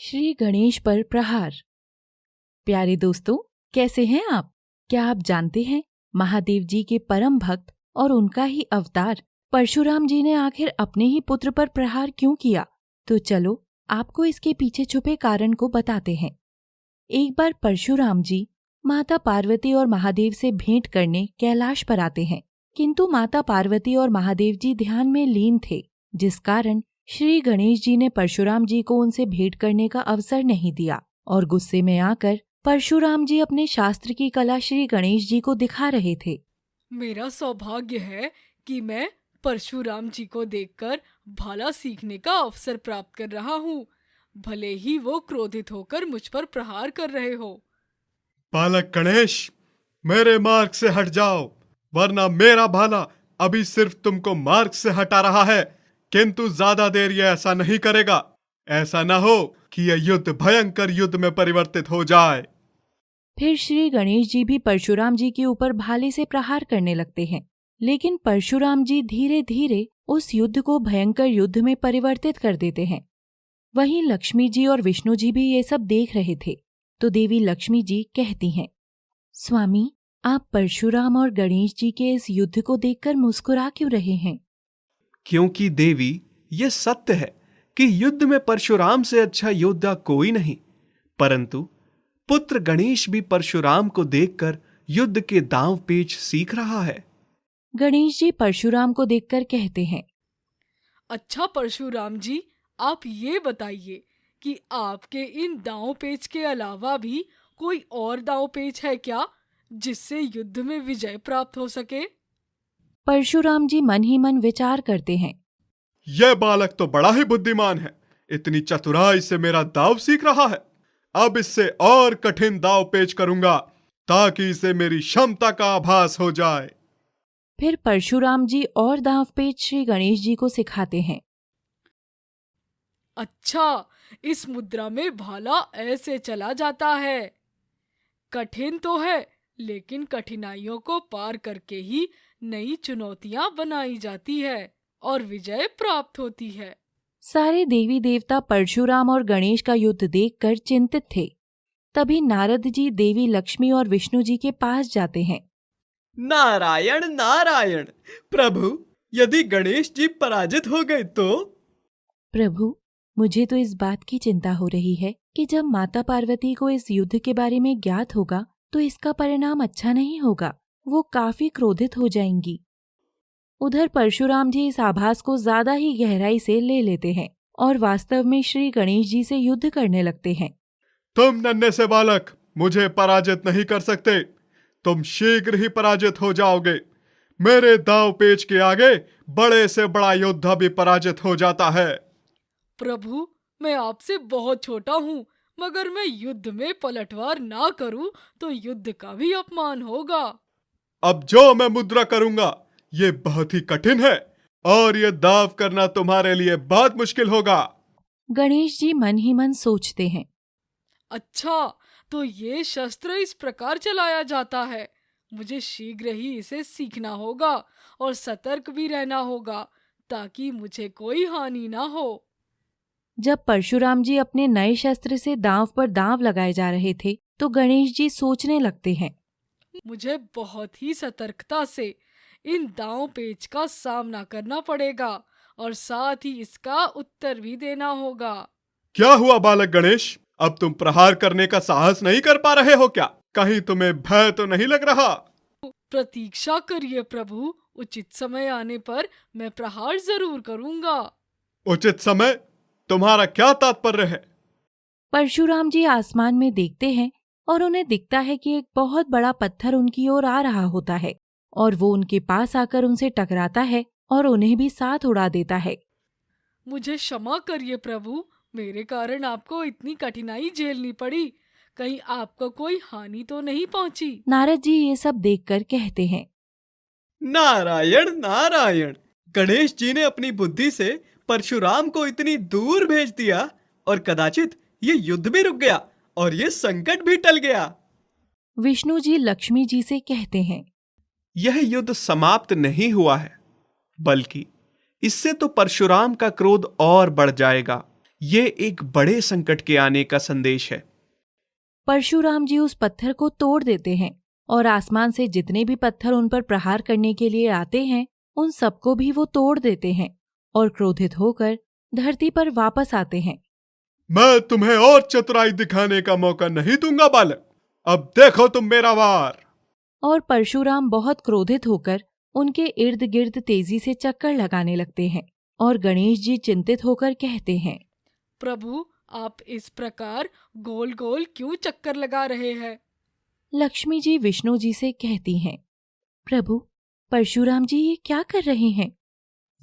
श्री गणेश पर प्रहार। प्यारे दोस्तों, कैसे हैं आप? क्या आप जानते हैं महादेव जी के परम भक्त और उनका ही अवतार परशुराम जी ने आखिर अपने ही पुत्र पर प्रहार क्यों किया? तो चलो आपको इसके पीछे छुपे कारण को बताते हैं। एक बार परशुराम जी माता पार्वती और महादेव से भेंट करने कैलाश पर आते हैं, किंतु माता पार्वती और महादेव जी ध्यान में लीन थे, जिस कारण श्री गणेश जी ने परशुराम जी को उनसे भेंट करने का अवसर नहीं दिया और गुस्से में आकर परशुराम जी अपने शास्त्र की कला श्री गणेश जी को दिखा रहे थे। मेरा सौभाग्य है कि मैं परशुराम जी को देखकर भाला सीखने का अवसर प्राप्त कर रहा हूँ, भले ही वो क्रोधित होकर मुझ पर प्रहार कर रहे हो। बालक गणेश, मेरे मार्ग से हट जाओ, वरना मेरा भाला अभी सिर्फ तुमको मार्ग से हटा रहा है, किंतु ज्यादा देर ये ऐसा नहीं करेगा। ऐसा न हो कि यह युद्ध भयंकर युद्ध में परिवर्तित हो जाए। फिर श्री गणेश जी भी परशुराम जी के ऊपर भाले से प्रहार करने लगते हैं, लेकिन परशुराम जी धीरे धीरे उस युद्ध को भयंकर युद्ध में परिवर्तित कर देते हैं। वहीं लक्ष्मी जी और विष्णु जी भी ये सब देख रहे थे, तो देवी लक्ष्मी जी कहती हैं, स्वामी, आप परशुराम और गणेश जी के इस युद्ध को देखकर मुस्कुरा क्यों रहे हैं? क्योंकि देवी, ये सत्य है कि युद्ध में परशुराम से अच्छा योद्धा कोई नहीं, परंतु पुत्र गणेश भी परशुराम को देखकर युद्ध के दांव पेच सीख रहा है। गणेश जी परशुराम को देखकर कहते हैं, अच्छा परशुराम जी, आप ये बताइए कि आपके इन दांव पेच के अलावा भी कोई और दांव पेच है क्या, जिससे युद्ध में विजय प्राप्त हो सके? परशुराम जी मन ही मन विचार करते हैं, यह बालक तो बड़ा ही बुद्धिमान है, इतनी चतुराई से मेरा दाव सीख रहा है। अब इससे और कठिन दाव पेच करूंगा ताकि इसे मेरी क्षमता का आभास हो जाए। फिर परशुराम जी और दांव पेच श्री गणेश जी को सिखाते हैं। अच्छा, इस मुद्रा में भाला ऐसे चला जाता है। कठिन तो है, लेकिन कठिनाइयों को पार करके ही नई चुनौतियां बनाई जाती है और विजय प्राप्त होती है। सारे देवी देवता परशुराम और गणेश का युद्ध देखकर चिंतित थे। तभी नारद जी देवी लक्ष्मी और विष्णु जी के पास जाते हैं। नारायण नारायण, प्रभु, यदि गणेश जी पराजित हो गए तो? प्रभु, मुझे तो इस बात की चिंता हो रही है कि जब माता पार्वती को इस युद्ध के बारे में ज्ञात होगा तो इसका परिणाम अच्छा नहीं होगा। वो काफी क्रोधित हो जाएंगी। उधर परशुराम जी इस आभास को ज्यादा ही गहराई से ले लेते हैं और वास्तव में श्री गणेश जी से युद्ध करने लगते हैं। तुम नन्हे से बालक मुझे पराजित नहीं कर सकते, तुम शीघ्र ही पराजित हो जाओगे। मेरे दाव पेच के आगे बड़े से बड़ा योद्धा भी पराजित हो जाता है। प्रभु, मैं आपसे बहुत छोटा हूँ, मगर मैं युद्ध में पलटवार ना करूँ तो युद्ध का भी अपमान होगा। अब जो मैं मुद्रा करूंगा ये बहुत ही कठिन है और ये दाव करना तुम्हारे लिए बहुत मुश्किल होगा। गणेश जी मन ही मन सोचते हैं, अच्छा, तो ये शस्त्र इस प्रकार चलाया जाता है। मुझे शीघ्र ही इसे सीखना होगा और सतर्क भी रहना होगा ताकि मुझे कोई हानि ना हो। जब परशुराम जी अपने नए शस्त्र से दांव पर दांव लगाए जा रहे थे तो गणेश जी सोचने लगते हैं, मुझे बहुत ही सतर्कता से इन दांव पेच का सामना करना पड़ेगा और साथ ही इसका उत्तर भी देना होगा। क्या हुआ बालक गणेश, अब तुम प्रहार करने का साहस नहीं कर पा रहे हो क्या? कहीं तुम्हें भय तो नहीं लग रहा? प्रतीक्षा करिए प्रभु, उचित समय आने पर मैं प्रहार जरूर करूंगा। उचित समय? तुम्हारा क्या तात्पर्य है? परशुराम जी आसमान में देखते हैं और उन्हें दिखता है कि एक बहुत बड़ा पत्थर उनकी ओर आ रहा होता है और वो उनके पास आकर उनसे टकराता है और उन्हें भी साथ उड़ा देता है। मुझे क्षमा करिए प्रभु, मेरे कारण आपको इतनी कठिनाई झेलनी पड़ी। कहीं आपको कोई हानि तो नहीं पहुंची? नारद जी ये सब देखकर कहते हैं, नारायण नारायण, गणेश जी ने अपनी बुद्धि से परशुराम को इतनी दूर भेज दिया और कदाचित ये युद्ध भी रुक गया और ये संकट भी टल गया। विष्णु जी लक्ष्मी जी से कहते हैं, यह युद्ध समाप्त नहीं हुआ है, बल्कि इससे तो परशुराम का क्रोध और बढ़ जाएगा। ये एक बड़े संकट के आने का संदेश है। परशुराम जी उस पत्थर को तोड़ देते हैं और आसमान से जितने भी पत्थर उन पर प्रहार करने के लिए आते हैं उन सबको भी वो तोड़ देते हैं और क्रोधित होकर धरती पर वापस आते हैं। मैं तुम्हें और चतुराई दिखाने का मौका नहीं दूंगा बालक, अब देखो तुम मेरा वार। और परशुराम बहुत क्रोधित होकर उनके इर्द गिर्द तेजी से चक्कर लगाने लगते हैं और गणेश जी चिंतित होकर कहते हैं, प्रभु आप इस प्रकार गोल गोल क्यों चक्कर लगा रहे हैं? लक्ष्मी जी विष्णु जी से कहती हैं, प्रभु परशुराम जी ये क्या कर रहे हैं?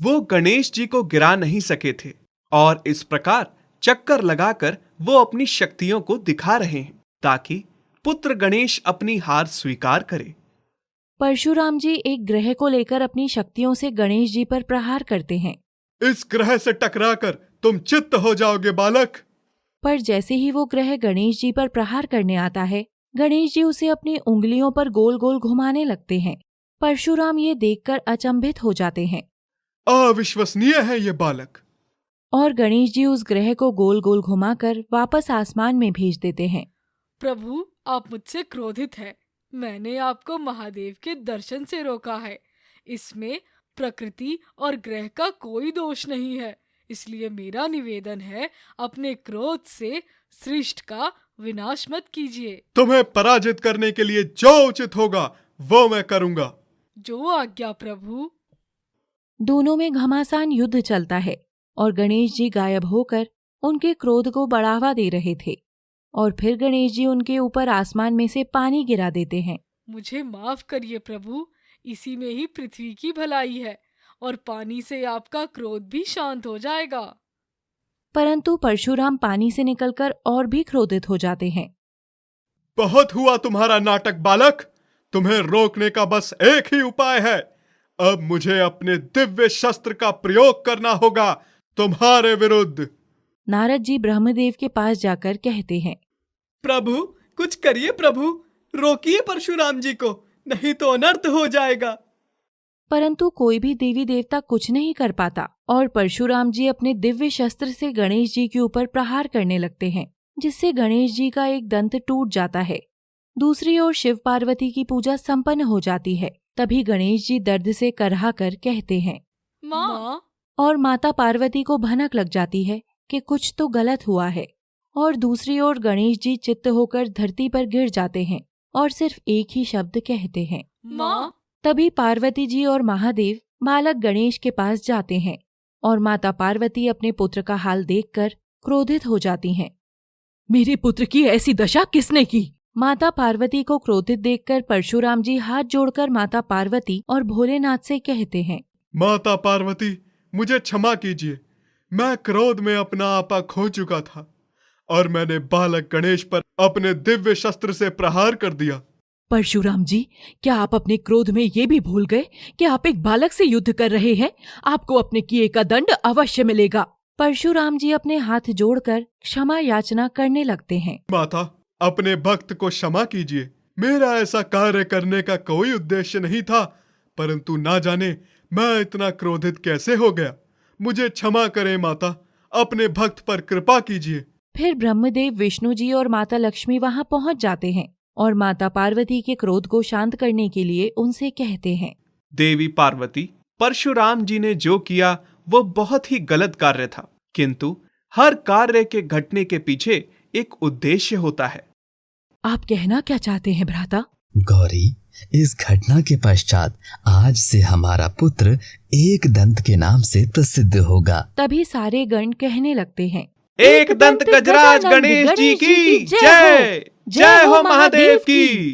वो गणेश जी को गिरा नहीं सके थे और इस प्रकार चक्कर लगाकर वो अपनी शक्तियों को दिखा रहे हैं ताकि पुत्र गणेश अपनी हार स्वीकार करे। परशुराम जी एक ग्रह को लेकर अपनी शक्तियों से गणेश जी पर प्रहार करते हैं। इस ग्रह से टकराकर तुम चित्त हो जाओगे बालक। पर जैसे ही वो ग्रह गणेश जी पर प्रहार करने आता है, गणेश जी उसे अपनी उंगलियों पर गोल गोल घुमाने लगते हैं। परशुराम ये देखकर अचंभित हो जाते हैं अविश्वसनीय है ये बालक। और गणेश जी उस ग्रह को गोल गोल घुमाकर वापस आसमान में भेज देते हैं। प्रभु आप मुझसे क्रोधित हैं। मैंने आपको महादेव के दर्शन से रोका है। इसमें प्रकृति और ग्रह का कोई दोष नहीं है, इसलिए मेरा निवेदन है अपने क्रोध से सृष्टि का विनाश मत कीजिए। तुम्हें पराजित करने के लिए जो उचित होगा वो मैं करूंगा। जो आज्ञा प्रभु। दोनों में घमासान युद्ध चलता है और गणेश जी गायब होकर उनके क्रोध को बढ़ावा दे रहे थे और फिर गणेश जी उनके ऊपर आसमान में से पानी गिरा देते हैं। मुझे माफ करिए प्रभु, इसी में ही पृथ्वी की भलाई है और पानी से आपका क्रोध भी शांत हो जाएगा। परंतु परशुराम पानी से निकलकर और भी क्रोधित हो जाते हैं। बहुत हुआ तुम्हारा नाटक बालक, तुम्हें रोकने का बस एक ही उपाय है। अब मुझे अपने दिव्य शस्त्र का प्रयोग करना होगा तुम्हारे विरुद्ध। नारद जी ब्रह्मदेव के पास जाकर कहते हैं, प्रभु कुछ करिए प्रभु, रोकिए परशुराम जी को, नहीं तो अनर्थ हो जाएगा। परंतु कोई भी देवी देवता कुछ नहीं कर पाता और परशुराम जी अपने दिव्य शस्त्र से गणेश जी के ऊपर प्रहार करने लगते हैं, जिससे गणेश जी का एक दंत टूट जाता है। दूसरी ओर शिव पार्वती की पूजा संपन्न हो जाती है। तभी गणेश जी दर्द से करहा कर कहते हैं, माँ। और माता पार्वती को भनक लग जाती है कि कुछ तो गलत हुआ है। और दूसरी ओर गणेश जी चित्त होकर धरती पर गिर जाते हैं और सिर्फ एक ही शब्द कहते हैं, माँ। तभी पार्वती जी और महादेव बालक गणेश के पास जाते हैं और माता पार्वती अपने पुत्र का हाल देखकर क्रोधित हो जाती हैं। मेरे पुत्र की ऐसी दशा किसने की? माता पार्वती को क्रोधित देखकर परशुराम जी हाथ जोड़कर माता पार्वती और भोलेनाथ से कहते हैं, माता पार्वती मुझे क्षमा कीजिए, मैं क्रोध में अपना आपा खो चुका था और मैंने बालक गणेश पर अपने दिव्य शस्त्र से प्रहार कर दिया। परशुराम जी, क्या आप अपने क्रोध में ये भी भूल गए कि आप एक बालक से युद्ध कर रहे हैं? आपको अपने किए का दंड अवश्य मिलेगा। परशुराम जी अपने हाथ जोड़कर क्षमा याचना करने लगते हैं। माता अपने भक्त को क्षमा कीजिए, मेरा ऐसा कार्य करने का कोई उद्देश्य नहीं था, परंतु ना जाने मैं इतना क्रोधित कैसे हो गया। मुझे क्षमा करें माता, अपने भक्त पर कृपा कीजिए। फिर ब्रह्मदेव विष्णु जी और माता लक्ष्मी वहां पहुंच जाते हैं और माता पार्वती के क्रोध को शांत करने के लिए उनसे कहते हैं, देवी पार्वती, परशुराम जी ने जो किया वो बहुत ही गलत कार्य था, किंतु हर कार्य के घटने के पीछे एक उद्देश्य होता है। आप कहना क्या चाहते हैं भ्राता? गौरी, इस घटना के पश्चात आज से हमारा पुत्र एक दंत के नाम से प्रसिद्ध होगा। तभी सारे गण कहने लगते हैं, एक दंत गजराज गणेश जी की जय, जय हो महादेव की।